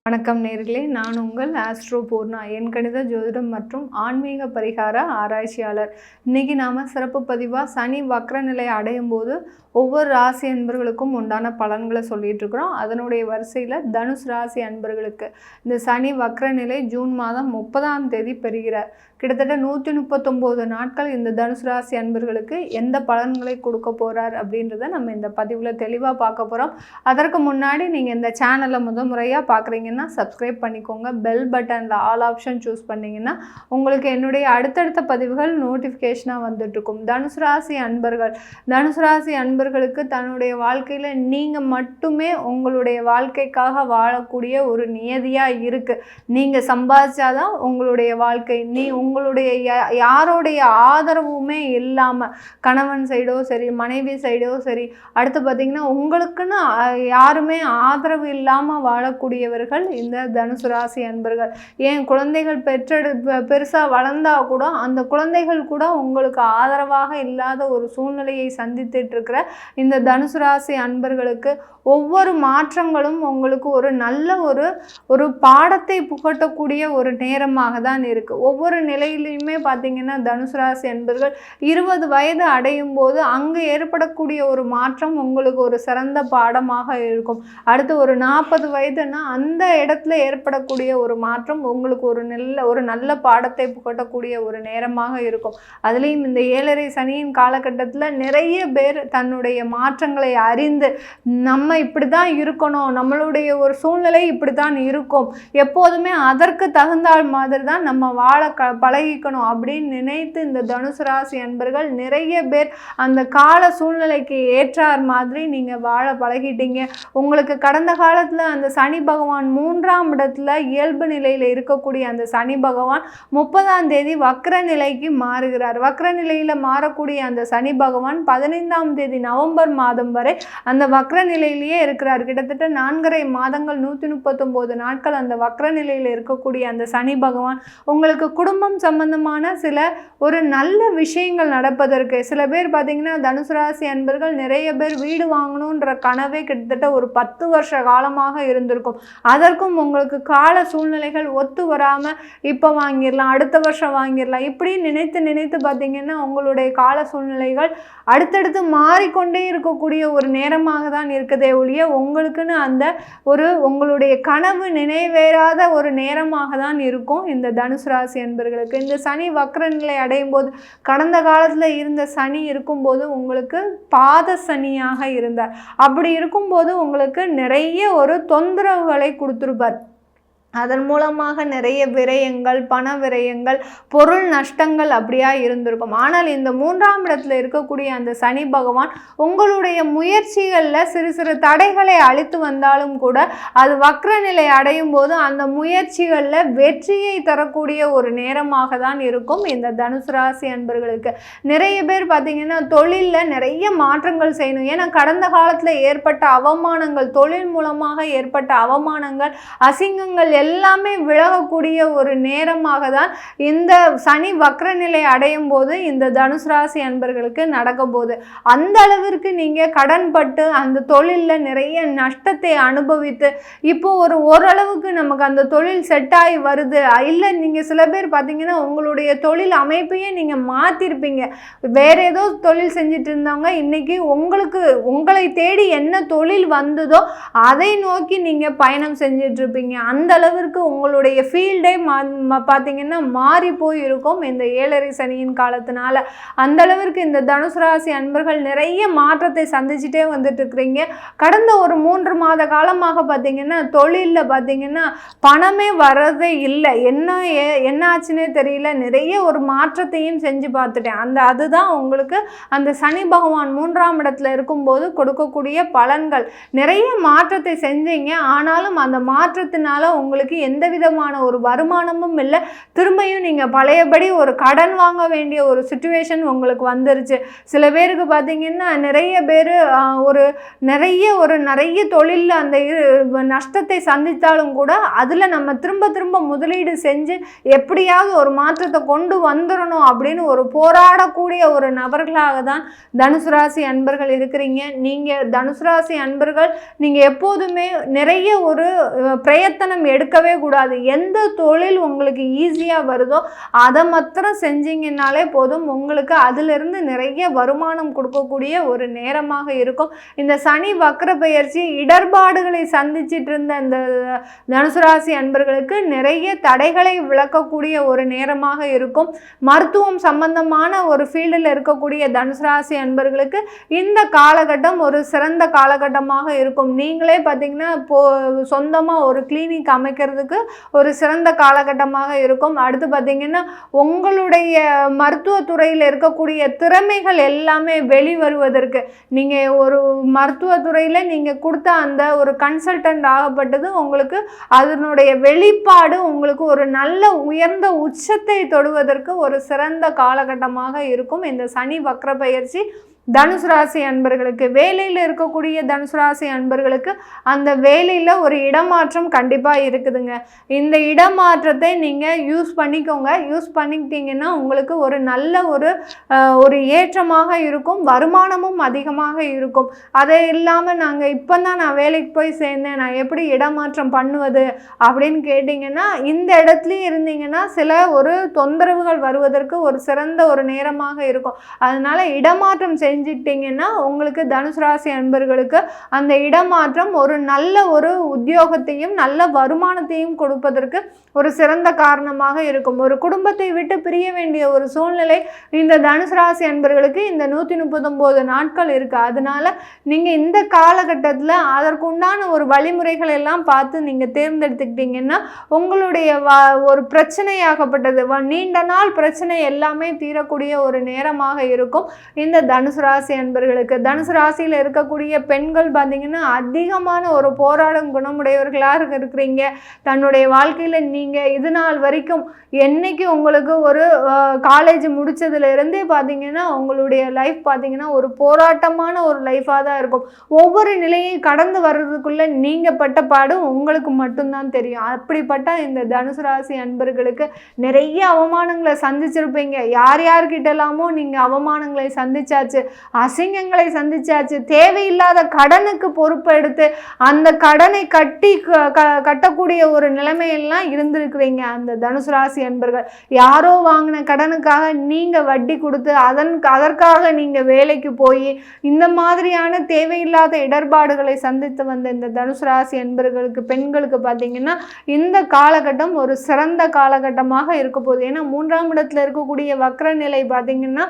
வணக்கம் நேர்களே, நான் உங்கள் ஆஸ்ட்ரோ பூர்ணா, என் கணித ஜோதிடம் மற்றும் ஆன்மீக பரிகார ஆராய்ச்சியாளர். இன்னைக்கு நாம சிறப்பு பதிவாக சனி வக்ர நிலை அடையும் போது ஒவ்வொரு ராசி அன்பர்களுக்கும் உண்டான பலன்களை சொல்லிட்டு இருக்கிறோம். அதனுடைய வரிசையில் தனுசு ராசி அன்பர்களுக்கு இந்த சனி வக்ர நிலை ஜூன் மாதம் 30ஆம் தேதி பெறுகிறார். கிட்டத்தட்ட 139 நாட்கள் இந்த தனுசு ராசி அன்பர்களுக்கு எந்த பலன்களை கொடுக்க போகிறார் அப்படின்றத நம்ம இந்த பதிவில் தெளிவாக பார்க்க போகிறோம். அதற்கு முன்னாடி நீங்கள் இந்த சேனலை முறையாக பார்க்குறீங்கன்னா சப்ஸ்கிரைப் பண்ணிக்கோங்க. பெல் பட்டனில் ஆல் ஆப்ஷன் சூஸ் பண்ணிங்கன்னா உங்களுக்கு என்னுடைய அடுத்தடுத்த பதிவுகள் நோட்டிஃபிகேஷனாக வந்துட்டுருக்கும். தனுசு ராசி அன்பர்களுக்கு தன்னுடைய வாழ்க்கையில் நீங்கள் மட்டுமே உங்களுடைய வாழ்க்கைக்காக வாழக்கூடிய ஒரு நியதியாக இருக்குது. நீங்கள் சம்பாதிச்சாதான் உங்களுடைய வாழ்க்கை. உங்களுடைய யாரோடைய ஆதரவுமே இல்லாமல், கணவன் சைடோ சரி, மனைவி சைடோ சரி, அடுத்து பார்த்திங்கன்னா உங்களுக்குன்னு யாருமே ஆதரவு இல்லாமல் வாழக்கூடியவர்கள் இந்த தனுசு ராசி அன்பர்கள். ஏன் குழந்தைகள் பெருசாக வளர்ந்தால் கூட அந்த குழந்தைகள் கூட உங்களுக்கு ஆதரவாக இல்லாத ஒரு சூழ்நிலையை சந்தித்துட்டு இருக்கிற இந்த தனுசு ராசி அன்பர்களுக்கு ஒவ்வொரு மாற்றங்களும் உங்களுக்கு ஒரு நல்ல ஒரு பாடத்தை புகட்டக்கூடிய ஒரு நேரமாக தான் இருக்குது. ஒவ்வொரு நிலையிலையுமே பார்த்தீங்கன்னா தனுசு ராசி அன்பர்கள் 20 வயது அடையும் போது அங்கு ஏற்படக்கூடிய ஒரு மாற்றம் உங்களுக்கு ஒரு சிறந்த பாடமாக இருக்கும். அடுத்து ஒரு 40 வயதுன்னா அந்த இடத்துல ஏற்படக்கூடிய ஒரு மாற்றம் உங்களுக்கு ஒரு நல்ல பாடத்தை புகட்டக்கூடிய ஒரு நேரமாக இருக்கும். அதுலேயும் இந்த 7.5 சனியின் காலகட்டத்தில் நிறைய பேர் தன்னுடைய மாற்றங்களை அறிந்து நம்ம இப்படி தான் இருக்கணும், நம்மளுடைய ஒரு சூழ்நிலை இப்படி தான் இருக்கும், எப்போதுமே அதற்கு தகுந்தால் மாதிரி தான் நம்ம வாழ பழகிக்கணும் அப்படின்னு நினைத்து இந்த தனுசு ராசி அன்பர்கள் நிறைய பேர் அந்த கால சூழ்நிலைக்கு ஏற்றார் மாதிரி நீங்கள் வாழ பழகிட்டீங்க. உங்களுக்கு கடந்த காலத்தில் அந்த சனி பகவான் 3ஆம் இடத்துல இயல்பு நிலையில் இருக்கக்கூடிய அந்த சனி பகவான் 30ஆம் தேதி வக்ர நிலைக்கு மாறுகிறார். வக்ர நிலையில் மாறக்கூடிய அந்த சனி பகவான் 15ஆம் தேதி நவம்பர் மாதம் வரை அந்த வக்ர நிலையிலேயே இருக்கிறார். கிட்டத்தட்ட 4.5 மாதங்கள் 139 நாட்கள் அந்த வக்ர நிலையில் இருக்கக்கூடிய அந்த சனி பகவான் உங்களுக்கு குடும்பம் சம்பந்தமான சில ஒரு நல்ல விஷயங்கள் நடப்பதற்கு, சில பேர் பார்த்தீங்கன்னா தனுசு ராசி அன்பர்கள் நிறைய பேர் வீடு வாங்கணுன்ற கனவே கிட்டத்தட்ட ஒரு 10 வருஷ காலமாக இருந்திருக்கும். அதற்கும் உங்களுக்கு கால சூழ்நிலைகள் ஒத்து வராமல் இப்போ வாங்கிடலாம், அடுத்த வருஷம் வாங்கிடலாம், இப்படி நினைத்து பார்த்தீங்கன்னா உங்களுடைய கால சூழ்நிலைகள் அடுத்தடுத்து மாறிக்கொண்டே இருக்கக்கூடிய ஒரு நேரமாக தான் இருக்குதே ஒழிய உங்களுக்குன்னு அந்த உங்களுடைய கனவு நினைவேறாத ஒரு நேரமாக தான் இருக்கும் இந்த தனுசு ராசி அன்பர்களுக்கு. இந்த சனி வக்ர நிலை அடையும் போது, கடந்த காலத்தில் இருந்த சனி இருக்கும்போது உங்களுக்கு பாத சனியாக இருந்தார். அப்படி இருக்கும்போது உங்களுக்கு நிறைய ஒரு தொந்தரவுகளை கொடுத்துருப்பார். அதன் மூலமாக நிறைய விரயங்கள், பண விரயங்கள், பொருள் நஷ்டங்கள் அப்படியா இருந்திருக்கும். ஆனால் இந்த 3ஆம் இடத்துல இருக்கக்கூடிய அந்த சனி பகவான் உங்களுடைய முயற்சிகளில் சிறு தடைகளை அளித்து வந்தாலும் கூட அது வக்ர நிலை அடையும் போது அந்த முயற்சிகளில் வெற்றியை தரக்கூடிய ஒரு நேரமாக தான் இருக்கும் இந்த தனுசு ராசி அன்பர்களுக்கு. நிறைய பேர் பார்த்தீங்கன்னா தொழிலில் நிறைய மாற்றங்கள் செய்யணும். ஏன்னா கடந்த காலத்தில் ஏற்பட்ட அவமானங்கள், தொழில் மூலமாக ஏற்பட்ட அவமானங்கள், அசிங்கங்கள் எல்லாமே விலகக்கூடிய ஒரு நேரமாக தான் இந்த சனி வக்ர நிலை அடையும் போது இந்த தனுசு ராசி அன்பர்களுக்கு நடக்க போகுது. அந்த அளவிற்கு நீங்கள் கடன்பட்டு அந்த தொழிலில் நிறைய நஷ்டத்தை அனுபவித்து இப்போ ஓரளவுக்கு நமக்கு அந்த தொழில் செட் ஆகி வருது. இல்லை, நீங்கள் சில பேர் பார்த்தீங்கன்னா உங்களுடைய தொழில் அமைப்பையே நீங்கள் மாற்றிருப்பீங்க. வேற ஏதோ தொழில் செஞ்சுட்டு இருந்தவங்க இன்னைக்கு உங்களை தேடி என்ன தொழில் வந்ததோ அதை நோக்கி நீங்கள் பயணம் செஞ்சுட்டு இருப்பீங்க. அந்த அளவிற்கு உங்களுடைய ஃபீல்டே பார்த்தீங்கன்னா மாறி போய் இருக்கும் இந்த 7.5 சனியின் காலத்தினால. அந்த அளவிற்கு இந்த தனுசு ராசி அன்பர்கள் நிறைய மாற்றத்தை சந்திச்சுட்டே வந்துட்டு இருக்கிறீங்க. கடந்த ஒரு 3 மாத காலமாக பார்த்தீங்கன்னா தொழிலில் பார்த்தீங்கன்னா பணமே வரதே இல்லை. என்ன ஆச்சுன்னே தெரியல. நிறைய ஒரு மாற்றத்தையும் செஞ்சு பார்த்துட்டேன். அதுதான் உங்களுக்கு அந்த சனி பகவான் 3ஆம் இடத்துல இருக்கும்போது கொடுக்கக்கூடிய பலன்கள். நிறைய மாற்றத்தை செஞ்சீங்க, ஆனாலும் அந்த மாற்றத்தினால உங்களுக்கு உங்களுக்கு எந்த விதமான ஒரு வருமானமும் இல்லை. திரும்பியும் நீங்கள் பழையபடி ஒரு கடன் வாங்க வேண்டிய ஒரு சுச்சுவேஷன் உங்களுக்கு வந்துருச்சு. சில பேருக்கு பார்த்தீங்கன்னா நிறைய பேர் நிறைய தொழிலில் அந்த நஷ்டத்தை சந்தித்தாலும் கூட அதில் நம்ம திரும்ப முதலீடு செஞ்சு எப்படியாவது ஒரு மாற்றத்தை கொண்டு வந்துடணும் அப்படின்னு ஒரு போராடக்கூடிய ஒரு நபர்களாக தான் தனுசு ராசி அன்பர்கள் இருக்கிறீங்க. நீங்கள் தனுசு ராசி அன்பர்கள் நீங்கள் எப்போதுமே நிறைய ஒரு பிரயத்தனம் எடுக்கவே கூடாது. எந்த தொழில் உங்களுக்கு ஈஸியாக வருதோ அதை மாத்திரம் செஞ்சீங்கன்னாலே போதும். உங்களுக்கு அதிலிருந்து நிறைய வருமானம் கொடுக்கக்கூடிய ஒரு நேரமாக இருக்கும். இந்த சனி வக்ர பெயர்ச்சி இடர்பாடுகளை சந்திச்சிட்டு இருந்த இந்த தனுசு ராசி அன்பர்களுக்கு நிறைய தடைகளை விளக்கக்கூடிய ஒரு நேரமாக இருக்கும். மருத்துவம் சம்பந்தமான ஒரு ஃபீல்டில் இருக்கக்கூடிய தனுசு ராசி அன்பர்களுக்கு இந்த காலகட்டம் ஒரு சிறந்த காலகட்டமாக இருக்கும். நீங்களே பார்த்தீங்கன்னா சொந்தமாக ஒரு கிளினிக் அமைக்கிறதுக்கு ஒரு சிறந்த காலகட்டமாக இருக்கும். அடுத்து பார்த்தீங்கன்னா உங்களுடைய மருத்துவத்துறையில் இருக்கக்கூடிய திறமைகள் எல்லாமே வெளிவருவதற்கு நீங்கள் ஒரு மருத்துவத்துறையில் நீங்கள் கொடுத்த அந்த ஒரு கன்சல்டன்ட் ஆகப்பட்டது உங்களுக்கு அதனுடைய வெளிப்பாடு உங்களுக்கு ஒரு நல்ல உயர்ந்த உச்சத்தை தொடுவதற்கு ஒரு சிறந்த காலகட்டமாக இருக்கும் இந்த சனி வக்ர பெயர்ச்சி. தனுசு ராசி அன்பர்களுக்கு வேலையில் இருக்கக்கூடிய தனுசு ராசி அன்பர்களுக்கு அந்த வேலையில் ஒரு இடமாற்றம் கண்டிப்பாக இருக்குதுங்க. இந்த இடமாற்றத்தை நீங்கள் யூஸ் பண்ணிக்கோங்க. யூஸ் பண்ணிக்கிட்டீங்கன்னா உங்களுக்கு ஒரு நல்ல ஒரு ஏற்றமாக இருக்கும். வருமானமும் அதிகமாக இருக்கும். அதை இல்லாமல் இப்போ தான் நான் வேலைக்கு போய் சேர்ந்தேன், நான் எப்படி இடமாற்றம் பண்ணுவது அப்படின்னு கேட்டிங்கன்னா இந்த இடத்துலையும் இருந்தீங்கன்னா சில ஒரு தொந்தரவுகள் வருவதற்கு ஒரு சிறந்த ஒரு நேரமாக இருக்கும். அதனால் இடமாற்றம் செஞ்சிட்டிங்கன்னா உங்களுக்கு தனுசு ராசி அன்பர்களுக்கு அந்த இடமாற்றம் ஒரு நல்ல ஒரு உத்தியோகத்தையும் நல்ல வருமானத்தையும் கொடுப்பதற்கு ஒரு சிறந்த காரணமாக இருக்கும். ஒரு குடும்பத்தை விட்டு பிரிய வேண்டிய ஒரு சூழ்நிலை இந்த தனுசு ராசி அன்பர்களுக்கு இந்த 139 நாட்கள் இருக்குது. அதனால நீங்கள் இந்த காலகட்டத்தில் அதற்குண்டான ஒரு வழிமுறைகள் எல்லாம் பார்த்து நீங்கள் தேர்ந்தெடுத்துக்கிட்டீங்கன்னா உங்களுடைய ஒரு பிரச்சனையாகப்பட்டது நீண்ட நாள் பிரச்சனை எல்லாமே தீரக்கூடிய ஒரு நேரமாக இருக்கும் இந்த தனுசு ராசி அன்பர்களுக்கு. தனுசு ராசியில் இருக்கக்கூடிய பெண்கள் பார்த்தீங்கன்னா அதிகமான ஒரு போராடும் குணமுடையவர்களாக இருக்கிறீங்க. தன்னுடைய வாழ்க்கையில் நீங்கள் இது நாள் வரைக்கும் என்னைக்கு உங்களுக்கு ஒரு காலேஜ் முடிச்சதுலேருந்தே பார்த்தீங்கன்னா உங்களுடைய லைஃப் பார்த்தீங்கன்னா ஒரு போராட்டமான ஒரு லைஃபாக தான் இருக்கும். ஒவ்வொரு நிலையை கடந்து வர்றதுக்குள்ளே நீங்கள் பட்ட பாடு உங்களுக்கு மட்டும்தான் தெரியும். அப்படிப்பட்ட இந்த தனுசு ராசி அன்பர்களுக்கு நிறைய அவமானங்களை சந்திச்சிருப்பீங்க. யார்கிட்டலாமோ நீங்கள் அவமானங்களை சந்திச்சாச்சு, அசிங்கங்களை சந்திச்சாச்சு. தேவையில்லாத கடனுக்கு பொறுப்பு எடுத்து அந்த கடனை கட்டக்கூடிய ஒரு நிலைமையெல்லாம் இருந்திருக்கிறீங்க அந்த தனுசு ராசி அன்பர்கள். யாரோ வாங்கின கடனுக்காக நீங்க வட்டி கொடுத்து அதற்காக நீங்க வேலைக்கு போய் இந்த மாதிரியான தேவையில்லாத இடர்பாடுகளை சந்தித்து வந்த இந்த தனுசு ராசி அன்பர்களுக்கு பெண்களுக்கு பார்த்தீங்கன்னா இந்த காலகட்டம் ஒரு சிறந்த காலகட்டமாக இருக்க போகுது. ஏன்னா 3ஆம் இடத்துல இருக்கக்கூடிய வக்ர நிலை பார்த்தீங்கன்னா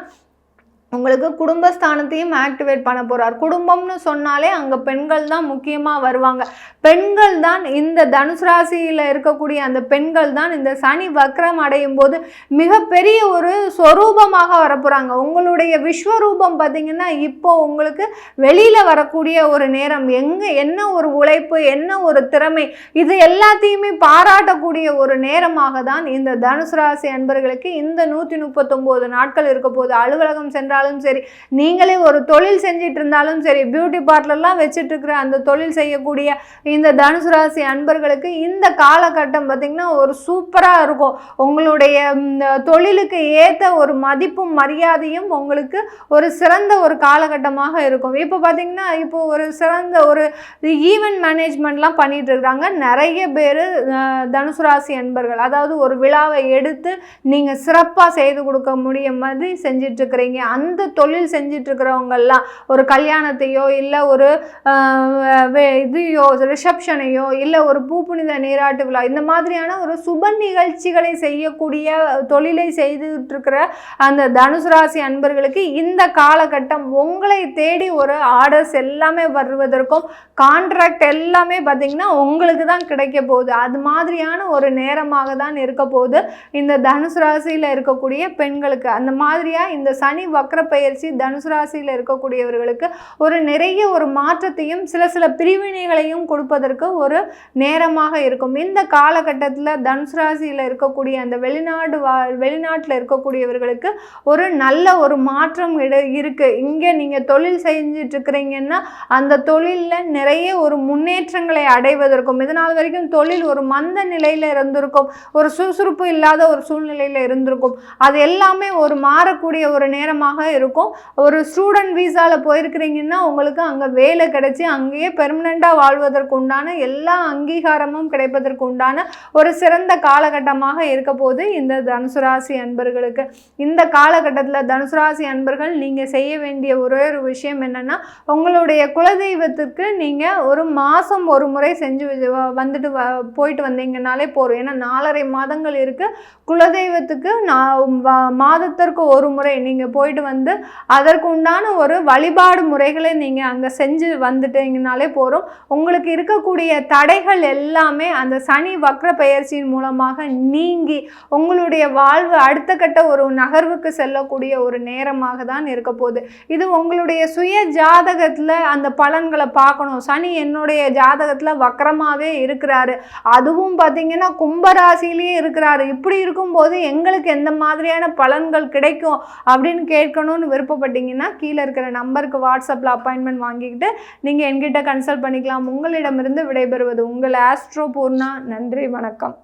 உங்களுக்கு குடும்பஸ்தானத்தையும் ஆக்டிவேட் பண்ண போகிறார். குடும்பம்னு சொன்னாலே அங்கே பெண்கள் தான் முக்கியமாக வருவாங்க. பெண்கள் தான் இந்த தனுசு ராசியில் இருக்கக்கூடிய அந்த பெண்கள் தான் இந்த சனி வக்ரம் அடையும் போது மிகப்பெரிய ஒரு ஸ்வரூபமாக வரப்போகிறாங்க. உங்களுடைய விஸ்வரூபம் பார்த்திங்கன்னா இப்போ உங்களுக்கு வெளியில் வரக்கூடிய ஒரு நேரம். என்ன ஒரு உழைப்பு, என்ன ஒரு திறமை, இது எல்லாத்தையுமே பாராட்டக்கூடிய ஒரு நேரமாக தான் இந்த தனுசு ராசி அன்பர்களுக்கு இந்த 139 நாட்கள் இருக்க போது. அலுவலகம் சென்ற சரி, நீங்களே ஒரு தொழில் செஞ்சிட்டு இருந்தாலும் சரி, பியூட்டி பார்லர்லாம் வச்சுட்டு இருக்கிற அந்த தொழில் செய்யக்கூடிய இந்த தனுசு ராசி அன்பர்களுக்கு இந்த காலகட்டம் பார்த்தீங்கன்னா ஒரு சூப்பராக இருக்கும். உங்களுடைய தொழிலுக்கு ஏற்ற ஒரு மதிப்பும் மரியாதையும் உங்களுக்கு ஒரு சிறந்த ஒரு காலகட்டமாக இருக்கும். இப்போ பார்த்தீங்கன்னா இப்போ ஒரு சிறந்த ஒரு ஈவென்ட் மேனேஜ்மெண்ட்லாம் பண்ணிட்டு இருக்கிறாங்க நிறைய பேர் தனுசு ராசி அன்பர்கள். அதாவது ஒரு விழாவை எடுத்து நீங்கள் சிறப்பாக செய்து கொடுக்க முடியும் மாதிரி செஞ்சிட்டு இருக்கிறீங்க. அந்த தொழில் செஞ்சிட்டு இருக்கிறவங்கெல்லாம் ஒரு கல்யாணத்தையோ இல்லை ஒரு ரிசப்ஷனையோ இல்லை ஒரு பூப்புனித நீராட்டு விழா இந்த மாதிரியான ஒரு சுப நிகழ்ச்சிகளை செய்யக்கூடிய தொழிலை செய்துட்டு இருக்கிற அந்த தனுசு ராசி அன்பர்களுக்கு இந்த காலகட்டம் உங்களை தேடி ஒரு ஆர்டர்ஸ் எல்லாமே வருவதற்கும் கான்ட்ராக்ட் எல்லாமே பார்த்தீங்கன்னா உங்களுக்கு தான் கிடைக்க போகுது. அது மாதிரியான ஒரு நேரமாக தான் இருக்க போகுது இந்த தனுசு ராசியில் இருக்கக்கூடிய பெண்களுக்கு. அந்த மாதிரியா இந்த சனி வக்ர வக்ர பயிற்சி தனுசு ராசியில் இருக்கக்கூடியவர்களுக்கு ஒரு நிறைய ஒரு மாற்றத்தையும் சில பிரிவினைகளையும் கொடுப்பதற்கு ஒரு நேரமாக இருக்கும். இந்த காலகட்டத்தில் தனுசு ராசியில் இருக்கக்கூடிய அந்த வெளிநாட்டில் இருக்கக்கூடியவர்களுக்கு ஒரு நல்ல ஒரு மாற்றம் இருக்கு. இங்கே நீங்கள் தொழில் செஞ்சுட்டு இருக்கிறீங்கன்னா அந்த தொழிலில் நிறைய ஒரு முன்னேற்றங்களை அடைவதற்கும், இதனால் வரைக்கும் தொழில் ஒரு மந்த நிலையில் இருந்திருக்கும், ஒரு சுறுசுறுப்பு இல்லாத ஒரு சூழ்நிலையில் இருந்திருக்கும், அது எல்லாமே ஒரு மாறக்கூடிய ஒரு நேரமாக இருக்கும். ஒரு ஸ்டூடெண்ட் வீசாவில் போயிருக்கிறீங்கன்னா உங்களுக்கு அங்கே வேலை கிடைச்சி அங்கேயே பெர்மனெண்ட்டாக வாழ்வதற்கு உண்டான எல்லா அங்கீகாரமும் கிடைப்பதற்கு உண்டான ஒரு சிறந்த காலகட்டமாக இருக்க போது இந்த தனுசு ராசி அன்பர்களுக்கு. இந்த காலகட்டத்தில் தனுசு ராசி அன்பர்கள் நீங்கள் செய்ய வேண்டிய ஒரே ஒரு விஷயம் என்னன்னா, உங்களுடைய குலதெய்வத்துக்கு நீங்கள் ஒரு மாதம் ஒரு முறை செஞ்சு வந்துட்டு போயிட்டு வந்தீங்கன்னாலே போதும். ஏன்னா 4.5 மாதங்கள் இருக்குது. குலதெய்வத்துக்கு மாதத்திற்கு ஒரு முறை நீங்கள் போயிட்டு வந்து அதற்கு உண்டான ஒரு வழிபாடு முறைகளை நீங்கள் அங்கே செஞ்சு வந்துட்டீங்கனாலே போதும். உங்களுக்கு இருக்கக்கூடிய தடைகள் எல்லாமே அந்த சனி வக்ர பெயர்ச்சியின் மூலமாக நீங்கி உங்களுடைய வாழ்வு அடுத்த கட்ட ஒரு நகர்வுக்கு செல்லக்கூடிய ஒரு நேரமாக தான் இருக்க போகுது. இது உங்களுடைய சுய ஜாதகத்தில் அந்த பலன்களை பார்க்கணும். சனி என்னுடைய ஜாதகத்தில் வக்ரமாகவே இருக்கிறாரு, அதுவும் பார்த்தீங்கன்னா கும்பராசிலேயே இருக்கிறாரு. இப்படி இருக்கும்போது எங்களுக்கு எந்த மாதிரியான பலன்கள் கிடைக்கும் அப்படின்னு கேட்கணும்னு விருப்பப்பட்டீங்கன்னா கீழே இருக்கிற நம்பருக்கு வாட்ஸ்அப்பில் அப்பாயின்மெண்ட் வாங்கிக்கிட்டு நீங்கள் என்கிட்ட கன்சல்ட் பண்ணிக்கலாம். உங்களிடமிருந்து விடைபெறுவது உங்கள் ஆஸ்ட்ரோ பூர்ணா. நன்றி, வணக்கம்.